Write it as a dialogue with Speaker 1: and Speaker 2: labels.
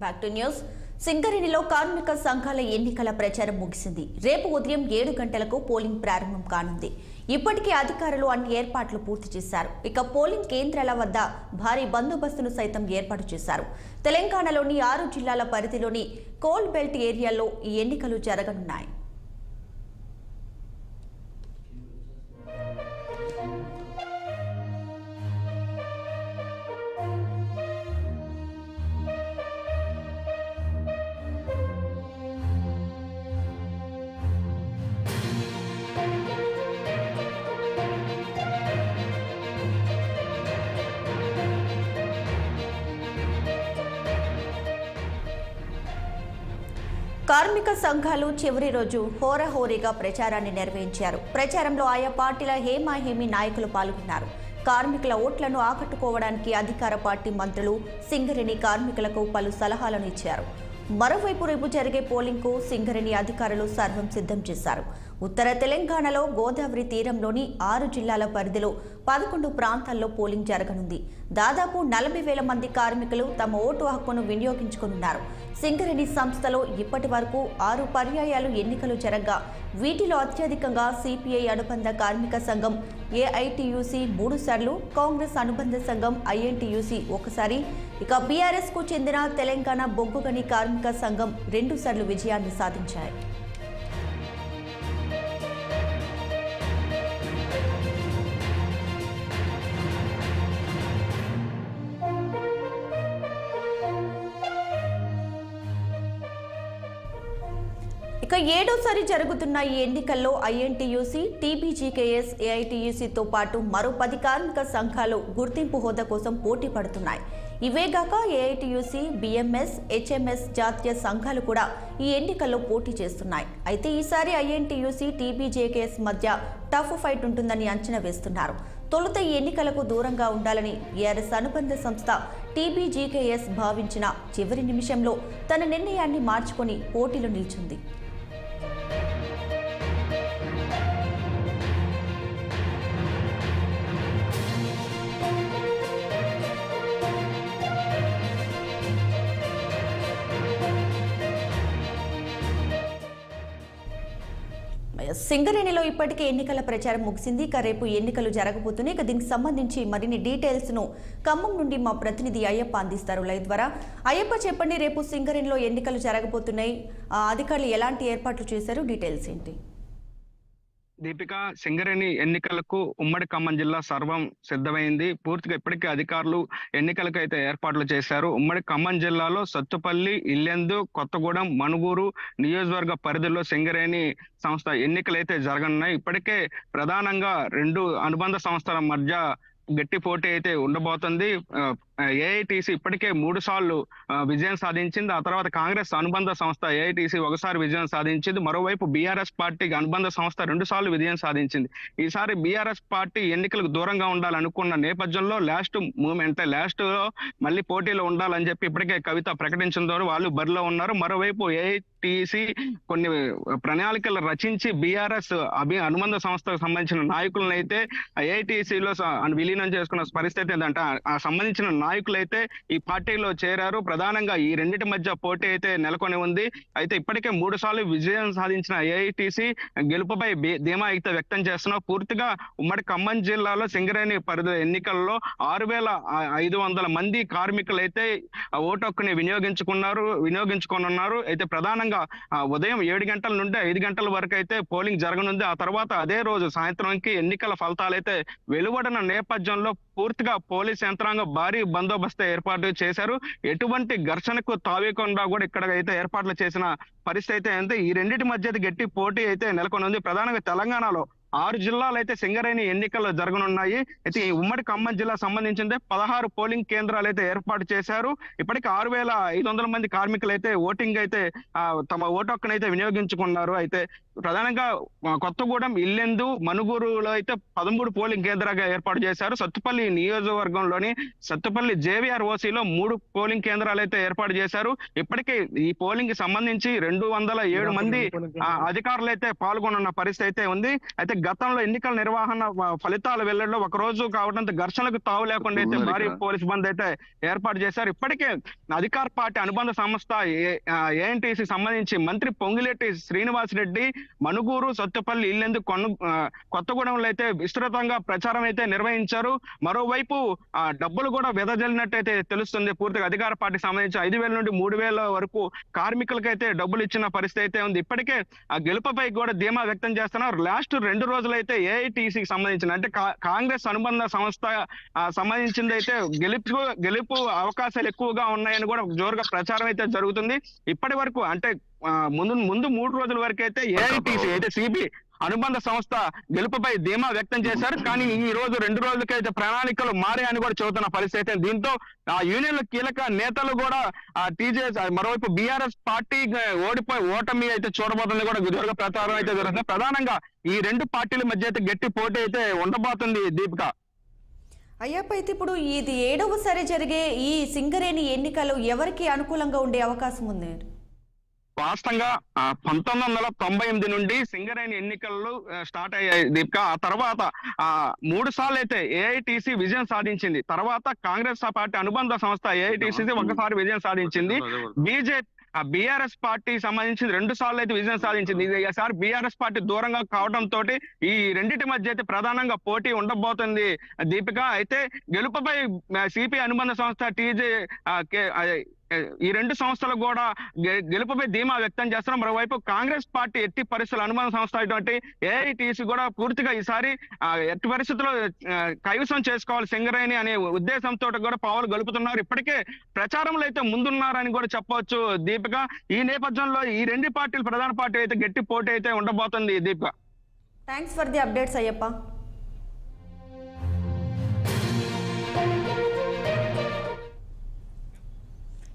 Speaker 1: Back to news. సింగరేణిలో కార్మిక సంఘాల ఎన్నికల ప్రచారం ముగిసింది. రేపు ఉదయం 7 గంటలకు పోలింగ్ ప్రారంభం కానుంది. ఇప్పటికే అధికారులు అన్ని ఏర్పాట్లు పూర్తి చేశారు. ఇక పోలింగ్ కేంద్రాల వద్ద భారీ బందోబస్తును సైతం ఏర్పాటు చేశారు. తెలంగాణలోని 6 జిల్లాల పరిధిలోని కోల్ బెల్ట్ ఏరియాల్లో ఈ ఎన్నికలు జరగనున్నాయి. కార్మిక సంఘాలు చివరి రోజు హోరాహోరీగా ప్రచారాన్ని నిర్వహించారు. ప్రచారంలో ఆయా పార్టీల హేమాహేమి నాయకులు పాల్గొన్నారు. కార్మికుల ఓట్లను ఆకట్టుకోవడానికి అధికార పార్టీ మంత్రులు సింగరేణి కార్మికులకు పలు సలహాలను ఇచ్చారు. మరోవైపు రేపు జరిగే పోలింగ్కు సింగరేణి అధికారులు సర్వం సిద్ధం చేశారు. ఉత్తర తెలంగాణలో గోదావరి తీరంలోని 6 జిల్లాల పరిధిలో 11 ప్రాంతాల్లో పోలింగ్ జరగనుంది. దాదాపు 40,000 మంది కార్మికులు తమ ఓటు హక్కును వినియోగించుకోనున్నారు. సింగరేణి సంస్థలో ఇప్పటి వరకు 6 పర్యాయాలు ఎన్నికలు జరగగా వీటిలో అత్యధికంగా సిపిఐ అనుబంధ కార్మిక సంఘం ఏఐటియుసి 3 సార్లు, కాంగ్రెస్ అనుబంధ సంఘం ఐఎన్టియుసి 1 సారి, ఇక బీఆర్ఎస్ కు చెందిన తెలంగాణ బొగ్గుగని కార్మిక సంఘం 2 సార్లు విజయాన్ని సాధించాయి. ఇక 7వసారి జరుగుతున్న ఈ ఎన్నికల్లో ఐఎన్టీయూసీ, టీబీజీకేఎస్, ఏఐటీయూసీతో పాటు మరో 10 కార్మిక సంఘాలు గుర్తింపు హోదా కోసం పోటీ పడుతున్నాయి. ఇవేగాక ఏఐటీయూసీ, బిఎంఎస్, హెచ్ఎంఎస్ జాతీయ సంఘాలు కూడా ఈ ఎన్నికల్లో పోటీ చేస్తున్నాయి. అయితే ఈసారి ఐఎన్టీయూసీ, టీబీజేకేఎస్ మధ్య టఫ్ ఫైట్ ఉంటుందని అంచనా వేస్తున్నారు. తొలుత ఈ ఎన్నికలకు దూరంగా ఉండాలని బీఆర్ఎస్ అనుబంధ సంస్థ టీబీజీకేఎస్ భావించిన చివరి నిమిషంలో తన నిర్ణయాన్ని మార్చుకొని పోటీలో నిలిచింది. సింగరేణిలో ఇప్పటికే ఎన్నికల ప్రచారం ముగిసింది. ఇక రేపు ఎన్నికలు జరగబోతున్నాయి. ఇక దీనికి సంబంధించి మరిన్ని డీటెయిల్స్ ను ఖమ్మం నుండి మా ప్రతినిధి అయ్యప్ప అందిస్తారు లైవ్ ద్వారా. అయ్యప్ప, చెప్పండి, రేపు సింగరేణిలో ఎన్నికలు జరగబోతున్నాయి. అధికారులు ఎలాంటి ఏర్పాట్లు చేశారు? డీటెయిల్స్ ఏంటి?
Speaker 2: దీపిక, సింగరేణి ఎన్నికలకు ఉమ్మడి ఖమ్మం జిల్లా సర్వం సిద్ధమైంది. పూర్తిగా ఇప్పటికే అధికారులు ఎన్నికలకు అయితే ఏర్పాట్లు చేశారు. ఉమ్మడి ఖమ్మం జిల్లాలో సత్తుపల్లి, ఇల్లెందు, కొత్తగూడెం, మనుగూరు నియోజకవర్గ పరిధిలో సింగరేణి సంస్థ ఎన్నికలు అయితే జరగనున్నాయి. ఇప్పటికే ప్రధానంగా 2 అనుబంధ సంస్థల మధ్య గట్టి పోటీ అయితే ఉండబోతుంది. ఏఐటీసీ ఇప్పటికే 3 సార్లు విజయం సాధించింది. ఆ తర్వాత కాంగ్రెస్ అనుబంధ సంస్థ ఏఐటీసీ 1 సారి విజయం సాధించింది. మరోవైపు బీఆర్ఎస్ పార్టీ అనుబంధ సంస్థ 2 సార్లు విజయం సాధించింది. ఈసారి బీఆర్ఎస్ పార్టీ ఎన్నికలకు దూరంగా ఉండాలనుకున్న నేపథ్యంలో లాస్ట్ లో మళ్ళీ పోటీలో ఉండాలని చెప్పి ఇప్పటికే కవిత ప్రకటించడంతో వాళ్ళు బరిలో ఉన్నారు. మరోవైపు ఏఐటీసీ కొన్ని ప్రణాళికలు రచించి బీఆర్ఎస్ అనుబంధ సంస్థకు సంబంధించిన నాయకులను అయితే ఏఐటీసీలో విలీనం చేసుకున్న పరిస్థితి ఏంటంటే ఆ సంబంధించిన నాయకులైతే ఈ పార్టీలో చేరారు. ప్రధానంగా ఈ రెండింటి మధ్య పోటీ అయితే నెలకొని ఉంది. అయితే ఇప్పటికే 3 సార్లు విజయం సాధించిన ఏఐటీసీ గెలుపుపై ధీమా అయితే వ్యక్తం చేస్తున్నారు. పూర్తిగా ఉమ్మడి ఖమ్మం జిల్లాలో సింగరేణి పరిధి ఎన్నికల్లో 6,500 మంది కార్మికులైతే ఓటు హక్కుని వినియోగించుకోనున్నారు. అయితే ప్రధానంగా ఉదయం 7 గంటల నుండి 5 గంటల వరకు అయితే పోలింగ్ జరగనుంది. ఆ తర్వాత అదే రోజు సాయంత్రానికి ఎన్నికల ఫలితాలు అయితే వెలువడిన నేపథ్యంలో పూర్తిగా పోలీస్ యంత్రాంగం భారీ బందోబస్తు ఏర్పాటు చేశారు. ఎటువంటి ఘర్షణకు తావీకుండా కూడా ఇక్కడ అయితే ఏర్పాట్లు చేసిన పరిస్థితి అయితే ఈ రెండింటి మధ్య గట్టి పోటీ అయితే నెలకొని ఉంది. ప్రధానంగా తెలంగాణలో 6 జిల్లాలు అయితే సింగరేణి ఎన్నికలు జరగనున్నాయి. అయితే ఈ ఉమ్మడి ఖమ్మం జిల్లా సంబంధించిందే 16 పోలింగ్ కేంద్రాలు అయితే ఏర్పాటు చేశారు. ఇప్పటికి 6,500 మంది కార్మికులు అయితే ఓటింగ్ అయితే తమ ఓటు హక్కును అయితే వినియోగించుకున్నారు. అయితే ప్రధానంగా కొత్తగూడెం, ఇల్లెందు, మనుగూరులో అయితే 13 పోలింగ్ కేంద్రాలుగా ఏర్పాటు చేశారు. సత్తుపల్లి నియోజకవర్గంలోని సత్తుపల్లి జేవీఆర్ ఓసీలో 3 పోలింగ్ కేంద్రాలు అయితే ఏర్పాటు చేశారు. ఇప్పటికే ఈ పోలింగ్ కి సంబంధించి 207 మంది అధికారులు అయితే పాల్గొన్న పరిస్థితి అయితే ఉంది. అయితే గతంలో ఎన్నికల నిర్వహణ ఫలితాల వెల్లడిలో ఒక రోజు కావడంతో ఘర్షణలకు తావు లేకుండా అయితే భారీ పోలీస్ బంద్ అయితే ఏర్పాటు చేశారు. ఇప్పటికే అధికార పార్టీ అనుబంధ సంస్థ ఏఎన్టీసీ సంబంధించి మంత్రి పొంగిలేటి శ్రీనివాస్ రెడ్డి మనుగూరు, సత్తుపల్లి, ఇల్లెందు, కొత్తగూడెంలో అయితే విస్తృతంగా ప్రచారం అయితే నిర్వహించారు. మరోవైపు డబ్బులు కూడా వెదజల్లినట్టయితే తెలుస్తుంది. పూర్తిగా అధికార పార్టీ సంబంధించి 5,000 నుండి 3,000 వరకు కార్మికులకైతే డబ్బులు ఇచ్చిన పరిస్థితి అయితే ఉంది. ఇప్పటికే ఆ గెలుపుపై కూడా ధీమా వ్యక్తం చేస్తున్నారు. లాస్ట్ 2 రోజులైతే ఏఐటీసీకి సంబంధించిన అంటే కాంగ్రెస్ అనుబంధ సంస్థ సంబంధించింది అయితే గెలుపు అవకాశాలు ఎక్కువగా ఉన్నాయని కూడా జోరుగా ప్రచారం అయితే జరుగుతుంది. ఇప్పటి వరకు అంటే ముందు 3 రోజుల వరకు అయితే ఏఐటీసీ అయితే సిబి అనుబంధ సంస్థ గెలుపుపై ధీమా వ్యక్తం చేశారు. కానీ ఈ రోజు 2 రోజులకైతే ప్రణాళికలు మారాయని కూడా చెబుతున్న పరిస్థితి. దీంతో ఆ యూనియన్ల కీలక నేతలు కూడా టీజేఎస్ మరోవైపు బీఆర్ఎస్ పార్టీ ఓటమి అయితే చూడబోతుంది కూడా జోరుగా ప్రచారం అయితే జరుగుతుంది. ప్రధానంగా ఈ 2 పార్టీల మధ్య అయితే గట్టి పోటీ అయితే ఉండబోతుంది. దీపిక,
Speaker 1: అయ్యప్ప, అయితే ఇప్పుడు ఇది 7వసారి జరిగే ఈ సింగరేణి ఎన్నికలు ఎవరికి అనుకూలంగా ఉండే అవకాశం ఉంది?
Speaker 2: వాస్తవంగా 1998 నుండి సింగరేణి ఎన్నికలు స్టార్ట్ అయ్యాయి దీపిక. ఆ తర్వాత 3 సార్లు అయితే ఏఐటీసీ విజయం సాధించింది. తర్వాత కాంగ్రెస్ పార్టీ అనుబంధ సంస్థ ఏఐటీసీ ఒకసారి విజయం సాధించింది. బీఆర్ఎస్ పార్టీ సంబంధించి 2 సార్లు అయితే విజయం సాధించింది. ఈసారి బీఆర్ఎస్ పార్టీ దూరంగా కావడంతో ఈ రెండింటి మధ్య అయితే ప్రధానంగా పోటీ ఉండబోతుంది దీపిక. అయితే గెలుపుపై సిపి అనుబంధ సంస్థ టీజే ఈ 2 సంస్థలు కూడా గెలుపుపై ధీమా వ్యక్తం చేస్తున్నారు. మరోవైపు కాంగ్రెస్ పార్టీ ఎట్టి పరిస్థితుల అనుబంధ సంస్థ అయినటువంటి ఏఐటీసీ కూడా పూర్తిగా ఈసారి ఎట్టి పరిస్థితుల్లో కైవసం చేసుకోవాలి సింగరేణి అనే ఉద్దేశంతో కూడా పావులు గలుపుతున్నారు. ఇప్పటికే ప్రచారంలో అయితే ముందున్నారని కూడా చెప్పవచ్చు దీపిక. ఈ నేపథ్యంలో ఈ 2 పార్టీలు ప్రధాన పార్టీ అయితే గట్టి పోటీ అయితే ఉండబోతుంది Deepika.
Speaker 1: Thanks for the updates Ayyappa.